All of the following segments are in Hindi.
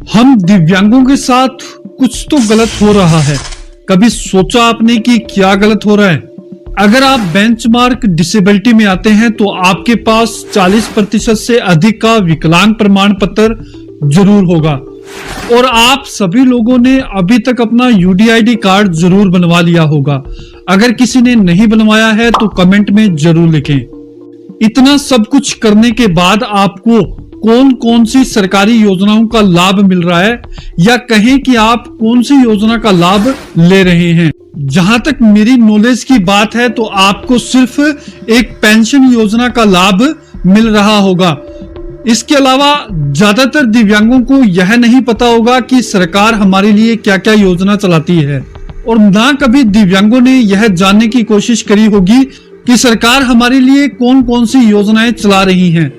हम दिव्यांगों के साथ कुछ तो गलत हो रहा है। कभी सोचा आपने कि क्या गलत हो रहा है? अगर आप बेंचमार्क डिसेबिलिटी में आते हैं तो आपके पास 40% से अधिक का विकलांग प्रमाण पत्र जरूर होगा और आप सभी लोगों ने अभी तक अपना यूडीआईडी कार्ड जरूर बनवा लिया होगा। अगर किसी ने नहीं बनवाया है तो कमेंट में जरूर लिखें। इतना सब कुछ करने के बाद आपको कौन कौन सी सरकारी योजनाओं का लाभ मिल रहा है या कहें कि आप कौन सी योजना का लाभ ले रहे हैं? जहां तक मेरी नॉलेज की बात है तो आपको सिर्फ एक पेंशन योजना का लाभ मिल रहा होगा। इसके अलावा ज्यादातर दिव्यांगों को यह नहीं पता होगा कि सरकार हमारे लिए क्या क्या योजना चलाती है और ना कभी दिव्यांगों ने यह जानने की कोशिश करी होगी कि सरकार हमारे लिए कौन कौन सी योजनाएं चला रही हैं।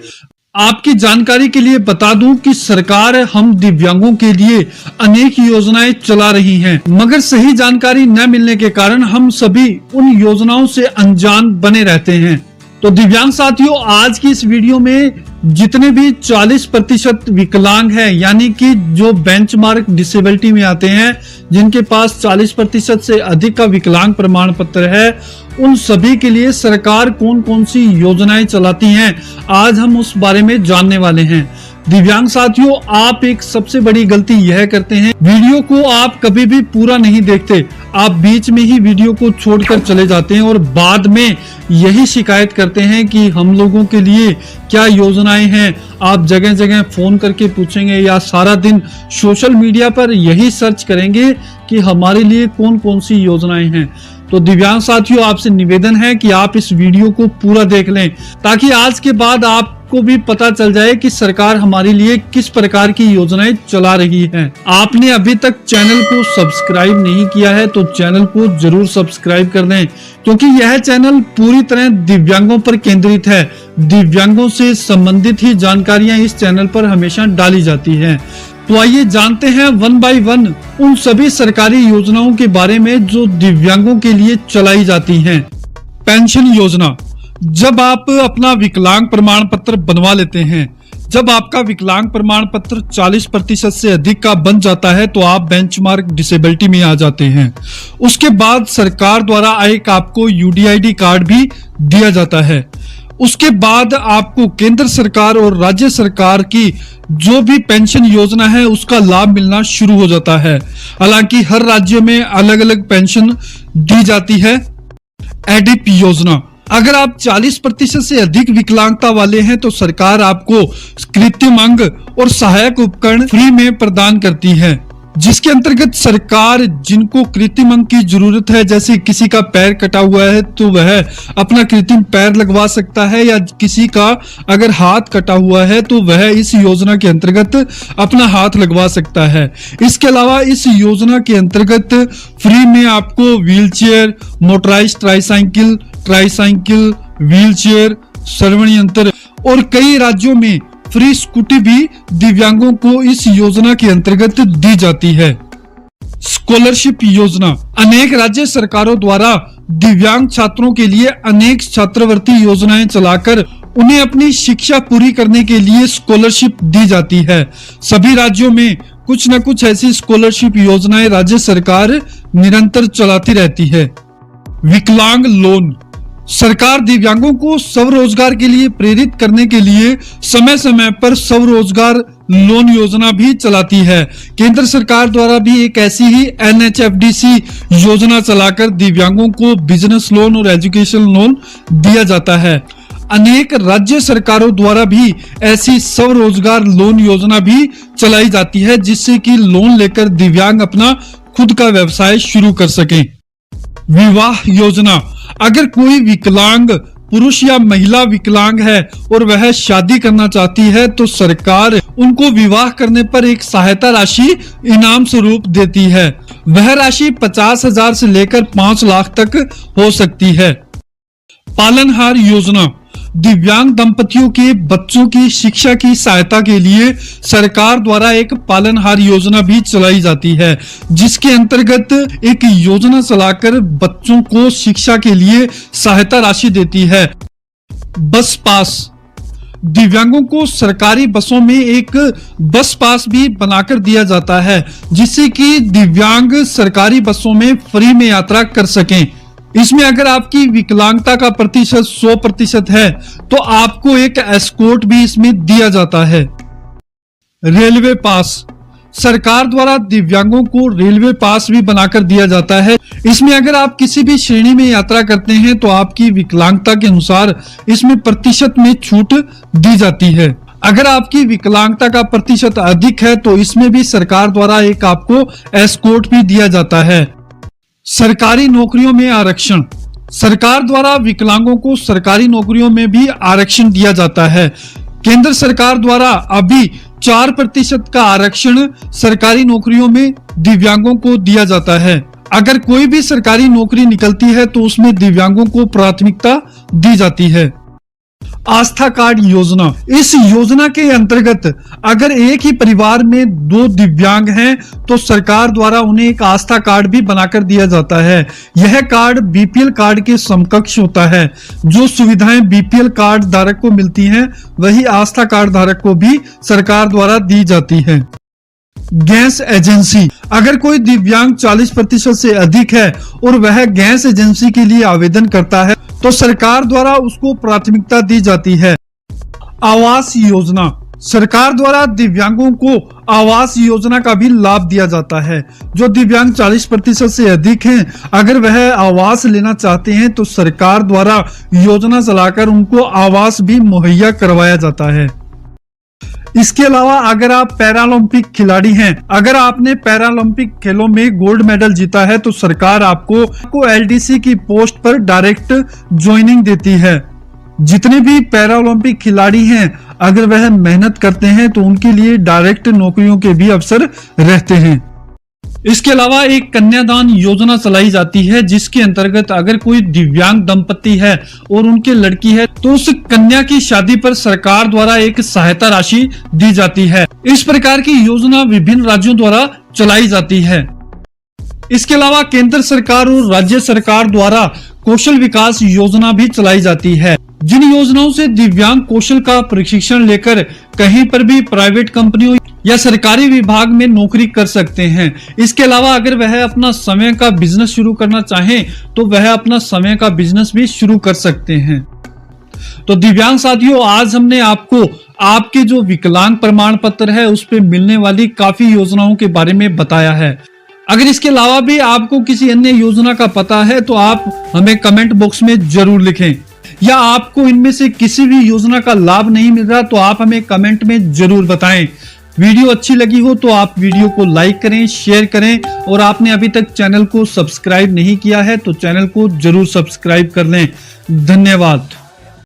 आपकी जानकारी के लिए बता दूं कि सरकार हम दिव्यांगों के लिए अनेक योजनाएं चला रही हैं, मगर सही जानकारी न मिलने के कारण हम सभी उन योजनाओं से अनजान बने रहते हैं। तो दिव्यांग साथियों, आज की इस वीडियो में जितने भी 40% विकलांग हैं, यानी कि जो बेंचमार्क डिसेबिलिटी में आते हैं, जिनके पास 40% से अधिक का विकलांग प्रमाण पत्र है, उन सभी के लिए सरकार कौन कौन सी योजनाएं चलाती हैं, आज हम उस बारे में जानने वाले हैं। दिव्यांग साथियों, आप एक सबसे बड़ी गलती यह करते हैं, वीडियो को आप कभी भी पूरा नहीं देखते। आप बीच में ही वीडियो को छोड़कर चले जाते हैं और बाद में यही शिकायत करते हैं कि हम लोगों के लिए क्या योजनाएं हैं। आप जगह जगह फोन करके पूछेंगे या सारा दिन सोशल मीडिया पर यही सर्च करेंगे कि हमारे लिए कौन कौन सी योजनाएं हैं। तो दिव्यांग साथियों, आपसे निवेदन है कि आप इस वीडियो को पूरा देख लें ताकि आज के बाद आपको भी पता चल जाए कि सरकार हमारे लिए किस प्रकार की योजनाएं चला रही है। आपने अभी तक चैनल को सब्सक्राइब नहीं किया है तो चैनल को जरूर सब्सक्राइब कर दें, क्योंकि यह चैनल पूरी तरह दिव्यांगों पर केंद्रित है। दिव्यांगों से संबंधित ही जानकारियां इस चैनल पर हमेशा डाली जाती है। तो आइए जानते हैं वन बाय वन उन सभी सरकारी योजनाओं के बारे में जो दिव्यांगों के लिए चलाई जाती हैं। पेंशन योजना। जब आप अपना विकलांग प्रमाण पत्र बनवा लेते हैं, जब आपका विकलांग प्रमाण पत्र 40% से अधिक का बन जाता है तो आप बेंचमार्क डिसेबिलिटी में आ जाते हैं। उसके बाद सरकार द्वारा एक आपको यूडीआईडी कार्ड भी दिया जाता है। उसके बाद आपको केंद्र सरकार और राज्य सरकार की जो भी पेंशन योजना है उसका लाभ मिलना शुरू हो जाता है। हालांकि हर राज्य में अलग अलग पेंशन दी जाती है। एडिप योजना। अगर आप 40% से अधिक विकलांगता वाले हैं तो सरकार आपको कृत्रिम अंग और सहायक उपकरण फ्री में प्रदान करती है, जिसके अंतर्गत सरकार जिनको कृत्रिम अंग की जरूरत है, जैसे किसी का पैर कटा हुआ है तो वह अपना कृत्रिम पैर लगवा सकता है, या किसी का अगर हाथ कटा हुआ है तो वह इस योजना के अंतर्गत अपना हाथ लगवा सकता है। इसके अलावा इस योजना के अंतर्गत फ्री में आपको व्हीलचेयर, मोटराइज्ड ट्राईसाइकिल, व्हीलचेयर, श्रवण यंत्र और कई राज्यों में फ्री स्कूटी भी दिव्यांगों को इस योजना के अंतर्गत दी जाती है। स्कॉलरशिप योजना। अनेक राज्य सरकारों द्वारा दिव्यांग छात्रों के लिए अनेक छात्रवृत्ति योजनाएं चलाकर उन्हें अपनी शिक्षा पूरी करने के लिए स्कॉलरशिप दी जाती है। सभी राज्यों में कुछ न कुछ ऐसी स्कॉलरशिप योजनाएं राज्य सरकार निरंतर चलाती रहती है। विकलांग लोन। सरकार दिव्यांगों को स्वरोजगार के लिए प्रेरित करने के लिए समय समय पर स्वरोजगार लोन योजना भी चलाती है। केंद्र सरकार द्वारा भी एक ऐसी ही NHFDC योजना चलाकर दिव्यांगों को बिजनेस लोन और एजुकेशन लोन दिया जाता है। अनेक राज्य सरकारों द्वारा भी ऐसी स्वरोजगार लोन योजना भी चलाई जाती है, जिससे कि लोन लेकर दिव्यांग अपना खुद का व्यवसाय शुरू कर सकें। विवाह योजना। अगर कोई विकलांग पुरुष या महिला विकलांग है और वह शादी करना चाहती है तो सरकार उनको विवाह करने पर एक सहायता राशि इनाम स्वरूप देती है। वह राशि 50,000 से लेकर 5 लाख तक हो सकती है। पालनहार योजना। दिव्यांग दंपतियों के बच्चों की शिक्षा की सहायता के लिए सरकार द्वारा एक पालनहार योजना भी चलाई जाती है, जिसके अंतर्गत एक योजना चलाकर बच्चों को शिक्षा के लिए सहायता राशि देती है। बस पास। दिव्यांगों को सरकारी बसों में एक बस पास भी बनाकर दिया जाता है, जिससे कि दिव्यांग सरकारी बसों में फ्री में यात्रा कर सकें। इसमें अगर आपकी विकलांगता का प्रतिशत 100% है तो आपको एक एस्कॉर्ट भी इसमें दिया जाता है। रेलवे पास, सरकार द्वारा दिव्यांगों को रेलवे पास भी बनाकर दिया जाता है। इसमें अगर आप किसी भी श्रेणी में यात्रा करते हैं तो आपकी विकलांगता के अनुसार इसमें प्रतिशत में छूट दी जाती है। अगर आपकी विकलांगता का प्रतिशत अधिक है तो इसमें भी सरकार द्वारा एक आपको एस्कॉर्ट भी दिया जाता है। सरकारी नौकरियों में आरक्षण, सरकार द्वारा विकलांगों को सरकारी नौकरियों में भी आरक्षण दिया जाता है। केंद्र सरकार द्वारा अभी 4% का आरक्षण सरकारी नौकरियों में दिव्यांगों को दिया जाता है। अगर कोई भी सरकारी नौकरी निकलती है तो उसमें दिव्यांगों को प्राथमिकता दी जाती है। आस्था कार्ड योजना, इस योजना के अंतर्गत अगर एक ही परिवार में 2 दिव्यांग हैं तो सरकार द्वारा उन्हें एक आस्था कार्ड भी बनाकर दिया जाता है। यह कार्ड बीपीएल कार्ड के समकक्ष होता है। जो सुविधाएं बीपीएल कार्ड धारक को मिलती हैं वही आस्था कार्ड धारक को भी सरकार द्वारा दी जाती है। गैस एजेंसी, अगर कोई दिव्यांग 40% से अधिक है और वह गैस एजेंसी के लिए आवेदन करता है तो सरकार द्वारा उसको प्राथमिकता दी जाती है। आवास योजना, सरकार द्वारा दिव्यांगों को आवास योजना का भी लाभ दिया जाता है। जो दिव्यांग 40% से अधिक हैं, अगर वह आवास लेना चाहते हैं तो सरकार द्वारा योजना चलाकर उनको आवास भी मुहैया करवाया जाता है। इसके अलावा अगर आप पैरालंपिक खिलाड़ी हैं, अगर आपने पैरालंपिक खेलों में गोल्ड मेडल जीता है तो सरकार आपको एलडीसी की पोस्ट पर डायरेक्ट ज्वाइनिंग देती है। जितने भी पैरालंपिक खिलाड़ी हैं अगर वह मेहनत करते हैं तो उनके लिए डायरेक्ट नौकरियों के भी अवसर रहते हैं। इसके अलावा एक कन्यादान योजना चलाई जाती है, जिसके अंतर्गत अगर कोई दिव्यांग दंपति है और उनकी लड़की है तो उस कन्या की शादी पर सरकार द्वारा एक सहायता राशि दी जाती है। इस प्रकार की योजना विभिन्न राज्यों द्वारा चलाई जाती है। इसके अलावा केंद्र सरकार और राज्य सरकार द्वारा कौशल विकास योजना भी चलाई जाती है। जिन योजनाओं से दिव्यांग कौशल का प्रशिक्षण लेकर कहीं पर भी प्राइवेट कंपनियों या सरकारी विभाग में नौकरी कर सकते हैं। इसके अलावा अगर वह अपना समय का बिजनेस शुरू करना चाहें तो वह अपना समय का बिजनेस भी शुरू कर सकते हैं। तो दिव्यांग साथियों, आज हमने आपको आपके जो विकलांग प्रमाण पत्र है उस पे मिलने वाली काफी योजनाओं के बारे में बताया है। अगर इसके अलावा भी आपको किसी अन्य योजना का पता है तो आप हमें कमेंट बॉक्स में जरूर लिखें, या आपको इनमें से किसी भी योजना का लाभ नहीं मिल रहा तो आप हमें कमेंट में जरूर बताएं। वीडियो अच्छी लगी हो तो आप वीडियो को लाइक करें, शेयर करें, और आपने अभी तक चैनल को सब्सक्राइब नहीं किया है तो चैनल को जरूर सब्सक्राइब कर लें। धन्यवाद।